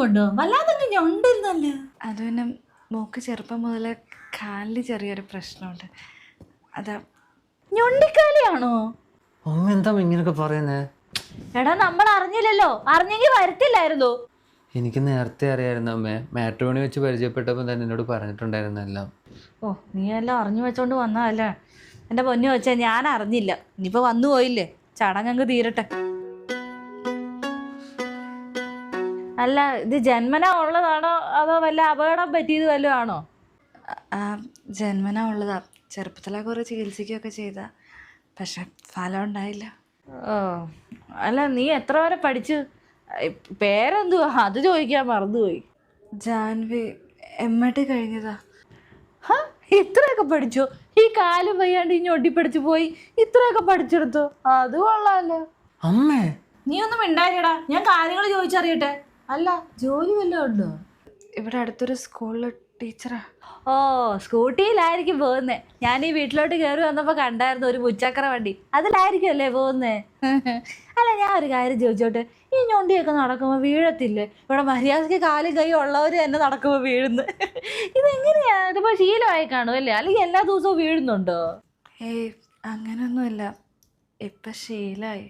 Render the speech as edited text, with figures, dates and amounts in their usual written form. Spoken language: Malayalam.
കൊണ്ടോ വല്ലാതെ ഞൊണ്ടിരുന്നല്ലോ. അത് പിന്നെ മോക്ക് ചെറുപ്പം മുതലേ കാലിൽ ചെറിയൊരു പ്രശ്നമുണ്ട്. അതാ. ഞൊണ്ടിക്കാലിയാണോ? അമ്മ എന്താ ഇങ്ങനൊക്കെ പറയുന്നേ? എടാ നമ്മൾ അറിഞ്ഞില്ലല്ലോ, അറിഞ്ഞെങ്കിൽ വരത്തില്ലായിരുന്നു. എനിക്ക് നേരത്തെ അറിയായിരുന്നു അമ്മേ. മാട്രിമോണി വെച്ച് പരിചയപ്പെട്ടപ്പോൾ തന്നെ എന്നോട് പറഞ്ഞിട്ടുണ്ടായിരുന്നെല്ലാം. ഓ, നീ എല്ലാം അറിഞ്ഞു വെച്ചോണ്ട് വന്നതല്ലേ എൻ്റെ പൊന്നു വെച്ചാൽ. ഞാൻ അറിഞ്ഞില്ല. ഇനിയിപ്പോൾ വന്നു പോയില്ലേ, ചടങ്ങ് തീരട്ടെ. അല്ല, ഇത് ജന്മനാ ഉള്ളതാണോ അതോ വല്ല അപകടം പറ്റിയത് വല്ലതും ആണോ? ജന്മനാ ഉള്ളതാ. ചെറുപ്പത്തിലെ കുറേ ചികിത്സിക്കുകയൊക്കെ ചെയ്താ, പക്ഷെ ഫലം ഉണ്ടായില്ല. ഓ, അല്ല നീ എത്ര വരെ പഠിച്ചു? പേരെന്തുവാ അത് ചോദിക്കാൻ മറന്നുപോയി. ജാൻവി MAT കഴിഞ്ഞതാ. ഇത്രയൊക്കെ പഠിച്ചോ? ഈ കാലും വയ്യാണ്ട് ഈ ഞൊട്ടിപ്പടിച്ചു പോയി ഇത്രയൊക്കെ പഠിച്ചെടുത്തോ? അത് കൊള്ളാലോ. അമ്മേ, നീ ഒന്നും മിണ്ടായിരടാ, ഞാൻ കാര്യങ്ങൾ ചോദിച്ചറിയട്ടെ. അല്ല, ജോലി വല്ലതും ഉണ്ടോ? ഇവിടെ അടുത്തൊരു സ്കൂളിൽ ടീച്ചറാ. ഓ, സ്കൂട്ടിയിലായിരിക്കും പോകുന്നേ. ഞാൻ ഈ വീട്ടിലോട്ട് കയറി വന്നപ്പോൾ കണ്ടായിരുന്നു ഒരു മുച്ചക്ര വണ്ടി. അതിലായിരിക്കും അല്ലേ പോകുന്നേ? അല്ല, ഞാൻ ഒരു കാര്യം ചോദിച്ചോട്ടെ, ഈ ഞൊണ്ടിയൊക്കെ നടക്കുമ്പോൾ വീഴത്തില്ലേ? ഇവിടെ മര്യാദയ്ക്ക് കാലും കൈ ഉള്ളവർ തന്നെ നടക്കുമ്പോൾ വീഴുന്നു. ഇതെങ്ങനെയാ? ഇതിപ്പോൾ ശീലമായി കാണും അല്ലേ? അല്ലെങ്കിൽ എല്ലാ ദിവസവും വീഴുന്നുണ്ടോ? ഏയ്, അങ്ങനൊന്നുമില്ല. ഇപ്പം ശീലമായി.